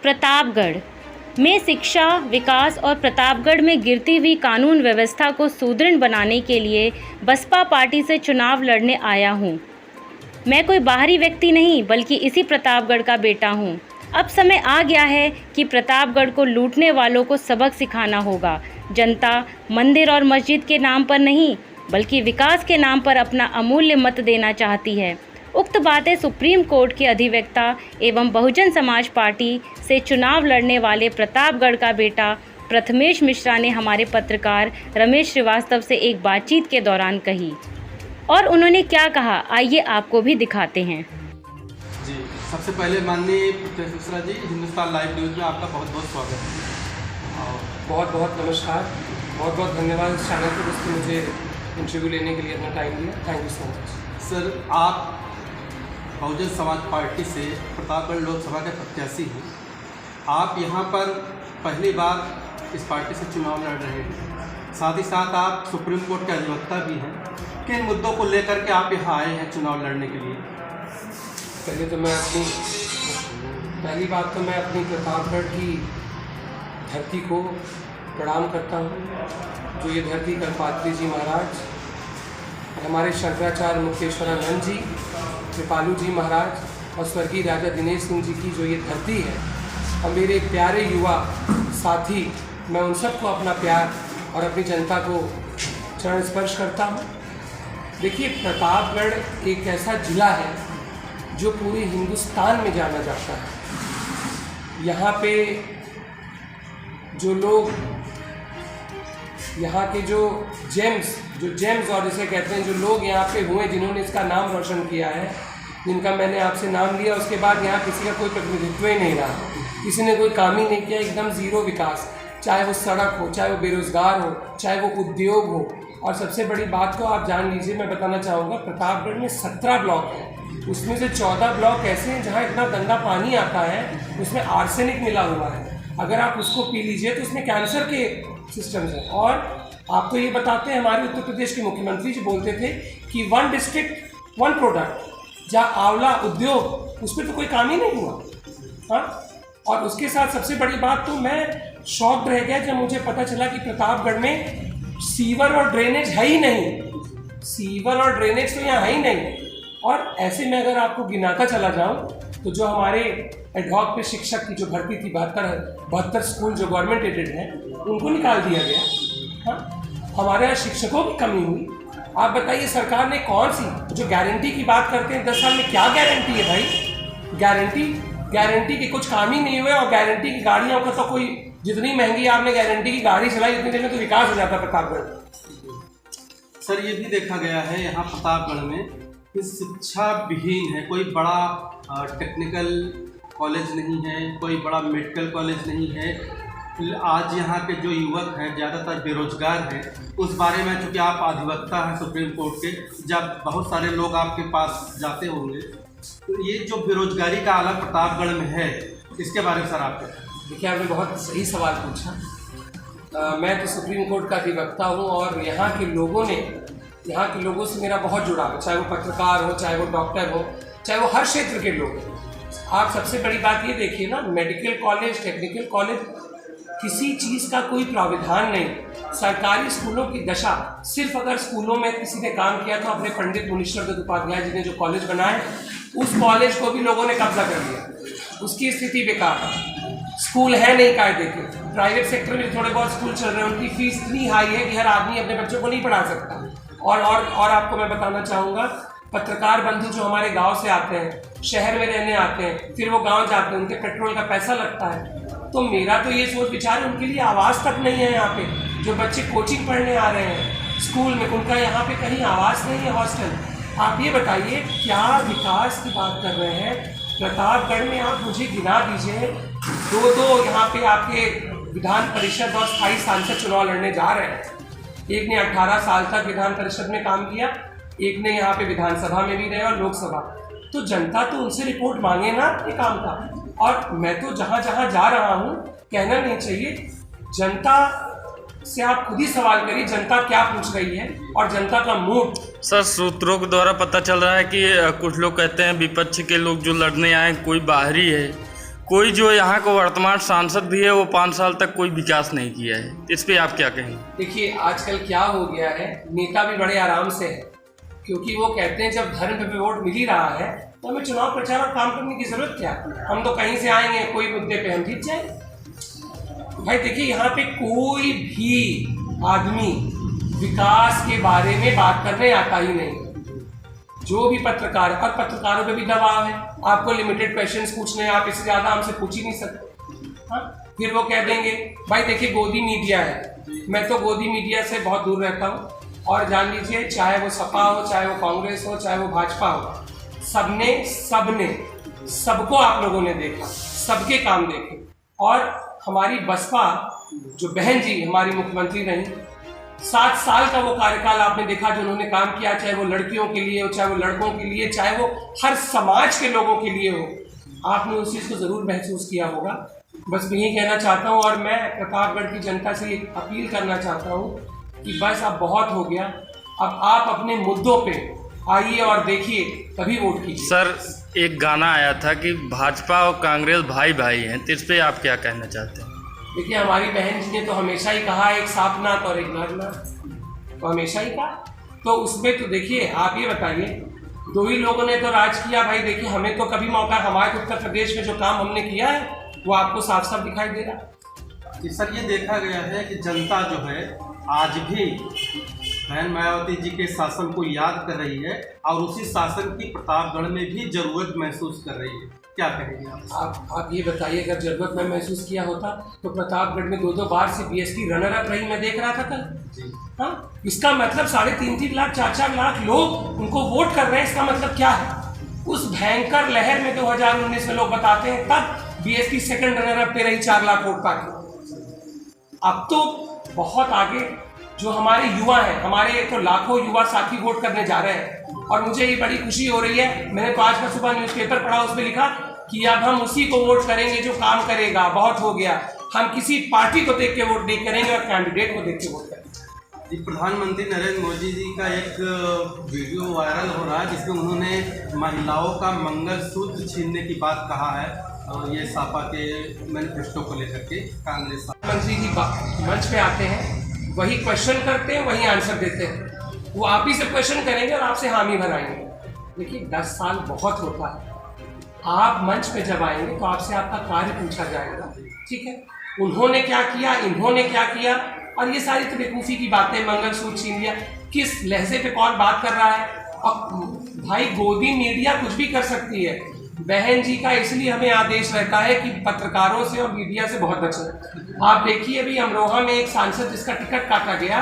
प्रतापगढ़ में शिक्षा, विकास और प्रतापगढ़ में गिरती हुई कानून व्यवस्था को सुदृढ़ बनाने के लिए बसपा पार्टी से चुनाव लड़ने आया हूँ। मैं कोई बाहरी व्यक्ति नहीं बल्कि इसी प्रतापगढ़ का बेटा हूँ। अब समय आ गया है कि प्रतापगढ़ को लूटने वालों को सबक सिखाना होगा। जनता मंदिर और मस्जिद के नाम पर नहीं बल्कि विकास के नाम पर अपना अमूल्य मत देना चाहती है। उक्त बातें सुप्रीम कोर्ट के अधिवक्ता एवं बहुजन समाज पार्टी से चुनाव लड़ने वाले प्रतापगढ़ का बेटा प्रथमेश मिश्रा ने हमारे पत्रकार रमेश श्रीवास्तव से एक बातचीत के दौरान कही। और उन्होंने क्या कहा, आइए आपको भी दिखाते हैं। जी, सबसे पहले माननीय प्रथमेश मिश्रा जी, हिंदुस्तान लाइव न्यूज़ में आपका बहुत बहुत स्वागत है और बहुत बहुत नमस्कार। बहुत बहुत धन्यवाद इस चैनल पर जिसने मुझे इंटरव्यू लेने के लिए अपना टाइम दिया। Thank you so much. Sir, आप बहुजन समाज पार्टी से प्रतापगढ़ लोकसभा के प्रत्याशी हैं। आप यहाँ पर पहली बार इस पार्टी से चुनाव लड़ रहे हैं, साथ ही साथ आप सुप्रीम कोर्ट के अधिवक्ता भी हैं। किन मुद्दों को लेकर के आप यहाँ आए हैं चुनाव लड़ने के लिए? पहली बात तो मैं अपनी प्रतापगढ़ की धरती को प्रणाम करता हूँ। जो ये धरती कल्पात्री जी महाराज, हमारे शंकराचार्य मुक्तेश्वरानंद जी, कृपालू जी महाराज और स्वर्गीय राजा दिनेश सिंह जी की जो ये धरती है, और मेरे प्यारे युवा साथी, मैं उन सबको अपना प्यार और अपनी जनता को चरण स्पर्श करता हूँ। देखिए, प्रतापगढ़ एक ऐसा ज़िला है जो पूरे हिंदुस्तान में जाना जाता है। यहाँ पे जो लोग, यहाँ के जो जेम्स और जिसे कहते हैं, जो लोग यहाँ पे हुए जिन्होंने इसका नाम रोशन किया है, जिनका मैंने आपसे नाम लिया, उसके बाद यहाँ किसी का कोई प्रतिनिधित्व ही नहीं रहा। किसी ने कोई काम ही नहीं किया, एकदम ज़ीरो विकास, चाहे वो सड़क हो, चाहे वो बेरोज़गार हो, चाहे वो उद्योग हो। और सबसे बड़ी बात तो आप जान लीजिए, मैं बताना चाहूँगा, प्रतापगढ़ में 17 ब्लॉक हैं। उसमें से 14 ब्लॉक ऐसे हैं जहाँ इतना गंदा पानी आता है, उसमें आर्सेनिक मिला हुआ है। अगर आप उसको पी लीजिए तो उसमें कैंसर के सिस्टम्स हैं। और आप तो ये बताते हैं, हमारे उत्तर प्रदेश के मुख्यमंत्री जी बोलते थे कि 1 डिस्ट्रिक्ट 1 प्रोडक्ट, जहाँ आंवला उद्योग, उस पर तो कोई काम ही नहीं हुआ। हाँ, और उसके साथ सबसे बड़ी बात तो मैं शॉक्ड रह गया जब मुझे पता चला कि प्रतापगढ़ में सीवर और ड्रेनेज है ही नहीं। सीवर और ड्रेनेज तो यहाँ है ही नहीं। और ऐसे में अगर आपको गिनाता चला जाऊँ तो जो हमारे एडहॉक पे शिक्षक की जो भर्ती थी, 72 स्कूल जो गवर्नमेंट एडेड हैं, उनको निकाल दिया गया। हाँ, हमारे यहाँ शिक्षकों की कमी हुई। आप बताइए, सरकार ने कौन सी, जो गारंटी की बात करते हैं 10 साल में, क्या गारंटी है भाई? गारंटी के कुछ काम ही नहीं हुए। और गारंटी की गाड़ियों का तो कोई, जितनी महंगी आपने गारंटी की गाड़ी चलाई उतनी देर में तो विकास हो जाता प्रतापगढ़। सर, ये भी देखा गया है यहाँ प्रतापगढ़ में कि शिक्षा विहीन है। कोई बड़ा टेक्निकल कॉलेज नहीं है, कोई बड़ा मेडिकल कॉलेज नहीं है। आज यहाँ के जो युवक हैं ज़्यादातर बेरोजगार हैं। उस बारे में, चूँकि आप अधिवक्ता हैं सुप्रीम कोर्ट के, जब बहुत सारे लोग आपके पास जाते होंगे, तो ये जो बेरोजगारी का आलम प्रतापगढ़ में है, इसके बारे में सर आप क्या? देखिए, आपने बहुत सही सवाल पूछा। मैं तो सुप्रीम कोर्ट का अधिवक्ता हूँ और यहाँ के लोगों से मेरा बहुत जुड़ाव है, चाहे वो पत्रकार हो, चाहे वो डॉक्टर हो, चाहे वो हर क्षेत्र के लोग हो। आप सबसे बड़ी बात ये देखिए ना, मेडिकल कॉलेज, टेक्निकल कॉलेज, किसी चीज़ का कोई प्राविधान नहीं। सरकारी स्कूलों की दशा, सिर्फ अगर स्कूलों में किसी ने काम किया तो अपने पंडित मुनीश्वर दत्त उपाध्याय जी ने जो कॉलेज बनाए, उस कॉलेज को भी लोगों ने कब्जा कर लिया। उसकी स्थिति बेकार है। स्कूल है नहीं कायदे के। प्राइवेट सेक्टर में थोड़े बहुत स्कूल चल रहे हैं, उनकी फीस इतनी हाई है कि हर आदमी अपने बच्चों को नहीं पढ़ा सकता। और आपको मैं बताना चाहूँगा, पत्रकार बंधु जो हमारे गांव से आते हैं, शहर में रहने आते हैं, फिर वो गांव जाते हैं, उनके पेट्रोल का पैसा लगता है। तो मेरा तो ये सोच विचार है, उनके लिए आवाज़ तक नहीं है। यहाँ पे जो बच्चे कोचिंग पढ़ने आ रहे हैं स्कूल में, उनका यहाँ पे कहीं आवाज़ नहीं है, हॉस्टल। आप ये बताइए, क्या विकास की बात कर रहे हैं प्रतापगढ़ में? आप मुझे गिना दीजिए, 2 यहाँ पे आपके विधान परिषद और स्थायी सांसद चुनाव लड़ने जा रहे हैं। एक ने 18 साल तक विधान परिषद में काम किया, एक ने यहाँ पे विधानसभा में भी रहे और लोकसभा। तो जनता तो उनसे रिपोर्ट मांगे ना ये काम का। और मैं तो जहाँ जहाँ जा रहा हूँ, कहना नहीं चाहिए, जनता से आप खुद ही सवाल करिए, जनता क्या पूछ रही है और जनता का मूड। सर, सूत्रों के द्वारा पता चल रहा है कि कुछ लोग कहते हैं विपक्ष के लोग जो लड़ने आए कोई बाहरी है, कोई जो यहाँ को वर्तमान सांसद भी है वो 5 साल तक कोई विकास नहीं किया है, इस पे आप क्या कहेंगे? देखिए आजकल क्या हो गया है, नेता भी बड़े आराम से है, क्योंकि वो कहते हैं जब धर्म पे वोट मिल ही रहा है तो हमें चुनाव प्रचार और काम करने की जरूरत क्या, हम तो कहीं से आएंगे कोई मुद्दे पे हम जीत जाएंगे। भाई देखिए यहाँ पे कोई भी आदमी विकास के बारे में बात करने आता ही नहीं, जो भी पत्रकार, और पत्रकारों पे भी दबाव है, आपको लिमिटेड क्वेश्चंस पूछने हैं, आप इससे ज़्यादा हमसे पूछ ही नहीं सकते। हाँ, फिर वो कह देंगे भाई देखिए गोदी मीडिया है, मैं तो गोदी मीडिया से बहुत दूर रहता हूँ, और जान लीजिए चाहे वो सपा हो, चाहे वो कांग्रेस हो, चाहे वो भाजपा हो, सबको आप लोगों ने देखा, सबके काम देखे। और हमारी बसपा जो बहन जी हमारी मुख्यमंत्री रही, 7 साल का वो कार्यकाल आपने देखा जो उन्होंने काम किया, चाहे वो लड़कियों के लिए हो, चाहे वो लड़कों के लिए, चाहे वो हर समाज के लोगों के लिए हो, आपने उस चीज़ को ज़रूर महसूस किया होगा। बस मैं यही कहना चाहता हूँ, और मैं प्रतापगढ़ की जनता से एक अपील करना चाहता हूँ कि बस अब बहुत हो गया, अब आप अपने मुद्दों पे आइए और देखिए, तभी वोट कीजिए। सर एक गाना आया था कि भाजपा और कांग्रेस भाई भाई हैं, तो इस पे आप क्या कहना चाहते हैं? देखिए हमारी बहन जी ने तो हमेशा ही कहा एक साफ नाथ और एक नाथ, तो हमेशा ही कहा, तो उसमें तो देखिए आप ये बताइए, 2 ही लोगों ने तो राज किया भाई। देखिए हमें तो कभी मौका, हमारे उत्तर प्रदेश में जो काम हमने किया है वो आपको साफ साफ दिखाई दे रहा है। सर ये देखा गया है कि जनता जो है आज भी बहन मायावती जी के शासन को याद कर रही है, और उसी शासन की प्रतापगढ़ में भी जरूरत महसूस कर रही है, क्या कहेंगे आप ये बताइए, अगर जरूरत में महसूस किया होता तो प्रतापगढ़ में 2 बार से बीएसपी रनर अप रही, मैं देख रहा था कल। हाँ, इसका मतलब 3.5 लाख 4 लाख लोग उनको वोट कर रहे हैं, इसका मतलब क्या है? उस भयंकर लहर में 2019 में लोग बताते हैं तब बीएसपी सेकंड रनर अप पे रही 4 लाख वोट पाके। अब तो बहुत आगे जो हमारे युवा हैं, हमारे तो लाखों युवा साथी वोट करने जा रहे हैं, और मुझे ये बड़ी खुशी हो रही है। मैंने तो आज का सुबह न्यूज़पेपर पढ़ा, उसमें लिखा कि अब हम उसी को वोट करेंगे जो काम करेगा, बहुत हो गया, हम किसी पार्टी को देख के वोट नहीं करेंगे और कैंडिडेट को देख के वोट करेंगे। प्रधानमंत्री नरेंद्र मोदी जी का एक वीडियो वायरल हो रहा है जिसमें उन्होंने महिलाओं का मंगलसूत्र छीनने की बात कहा है, और ये सपा के मैनिफेस्टो को लेकर के कांग्रेस मंत्री जी मंच पे आते हैं, वही क्वेश्चन करते हैं, वही आंसर देते हैं, वो आप ही से क्वेश्चन करेंगे और आपसे हामी भराएंगे। देखिए 10 साल बहुत होता है, आप मंच पे जब आएंगे तो आपसे आपका कार्य पूछा जाएगा, ठीक है, उन्होंने क्या किया, इन्होंने क्या किया, और ये सारी तो बेवकूफ़ी की बातें, मंगलसूत्र छीन लिया, किस लहजे पे कौन बात कर रहा है। अब भाई गोदी मीडिया कुछ भी कर सकती है, बहन जी का इसलिए हमें आदेश रहता है कि पत्रकारों से और मीडिया से बहुत बचें। आप देखिए अभी अमरोहा में एक सांसद जिसका टिकट काटा गया,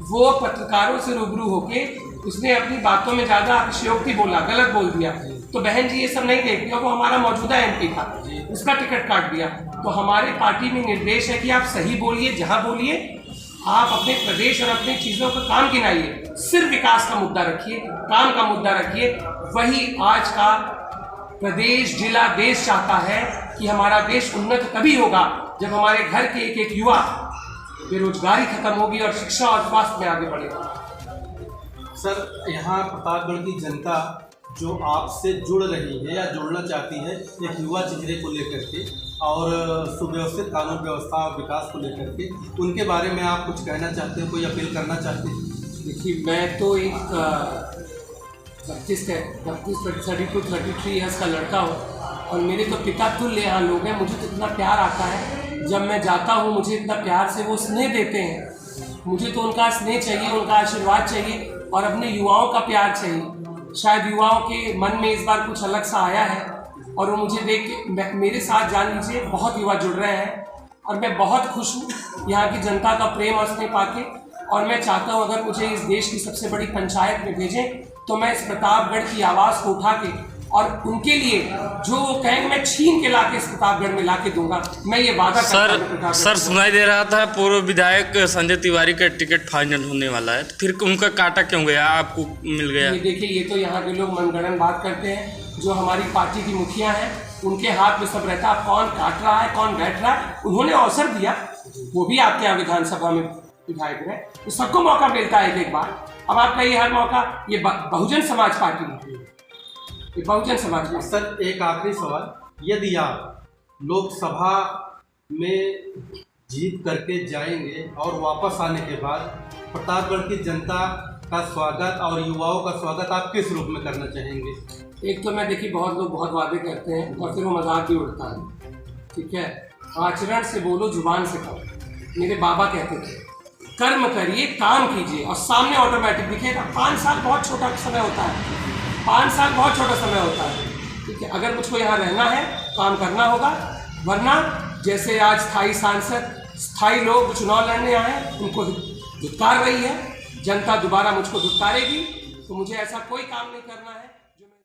वो पत्रकारों से रूबरू होके उसने अपनी बातों में ज़्यादा अतिशयोक्ति बोला, गलत बोल दिया, तो बहन जी ये सब नहीं देखती, वो हमारा मौजूदा एमपी था, उसका टिकट काट दिया। तो हमारे पार्टी में निर्देश है कि आप सही बोलिए, जहाँ बोलिए, आप अपने प्रदेश और अपनी चीज़ों का काम गिनाइए, सिर्फ विकास का मुद्दा रखिए, काम का मुद्दा रखिए। वही आज का प्रदेश, जिला, देश चाहता है कि हमारा देश उन्नत तभी होगा जब हमारे घर के एक युवा बेरोजगारी खत्म होगी और शिक्षा और स्वास्थ्य में आगे बढ़ेगा। सर यहाँ प्रतापगढ़ की जनता जो आपसे जुड़ रही है या जुड़ना चाहती है एक युवा चेहरे को लेकर के और सुव्यवस्थित कानून व्यवस्था और विकास को लेकर के, उनके बारे में आप कुछ कहना चाहते हैं, कोई अपील करना चाहते हैं? देखिए मैं तो एक 32-33 ईयर्स का लड़का हूँ, और मेरे तो पिता तुल्य यहाँ लोग हैं, मुझे तो इतना प्यार आता है, जब मैं जाता हूँ मुझे इतना प्यार से वो स्नेह देते हैं, मुझे तो उनका स्नेह चाहिए, उनका आशीर्वाद चाहिए, और अपने युवाओं का प्यार चाहिए। शायद युवाओं के मन में इस बार कुछ अलग सा आया है, और वो मुझे देख के, मेरे साथ जान लीजिए बहुत युवा जुड़ रहे हैं, और मैं बहुत खुश हूँ यहाँ की जनता का प्रेम और स्नेह पाके। और मैं चाहता हूँ अगर मुझे इस देश की सबसे बड़ी पंचायत में भेजें तो मैं इस प्रतापगढ़ की आवाज़ को उठा के और उनके लिए जो वो कहेंगे मैं छीन के लाके इस प्रतापगढ़ में लाके दूंगा, मैं ये वादा करता हूं। सर सुनाई दे रहा था पूर्व विधायक संजय तिवारी का टिकट फाइनल होने वाला है, तो फिर उनका काटा क्यों गया, आपको मिल गया? ये देखिए ये तो यहाँ के लोग मनगढ़ंत बात करते हैं, जो हमारी पार्टी की मुखिया हैं उनके हाथ में सब रहता है, कौन काट रहा है कौन बैठ रहा है। उन्होंने अवसर दिया, वो भी आपके यहाँ विधानसभा में विधायक रहे, तो सबको मौका मिलता है एक बार। अब आपका ये हर मौका, ये बहुजन समाज पार्टी है, ये बहुजन समाज। सर एक आखिरी सवाल, यदि आप लोकसभा में जीत करके जाएंगे और वापस आने के बाद प्रतापगढ़ की जनता का स्वागत और युवाओं का स्वागत आप किस रूप में करना चाहेंगे? एक तो मैं देखिए बहुत लोग बहुत वादे करते हैं और फिर वो मजाक भी उड़ता है, ठीक है। आचरण से बोलो, जुबान से कहो। मेरे बाबा कहते थे कर्म करिए, काम कीजिए और सामने ऑटोमेटिक दिखेगा। 5 साल बहुत छोटा समय होता है, 5 साल बहुत छोटा समय होता है, ठीक है। अगर मुझको यहाँ रहना है, काम करना होगा, वरना जैसे आज स्थायी सांसद, स्थायी लोग चुनाव लड़ने आए, उनको धिक्कार रही है जनता, दोबारा मुझको धिक्कारेगी, तो मुझे ऐसा कोई काम नहीं करना है।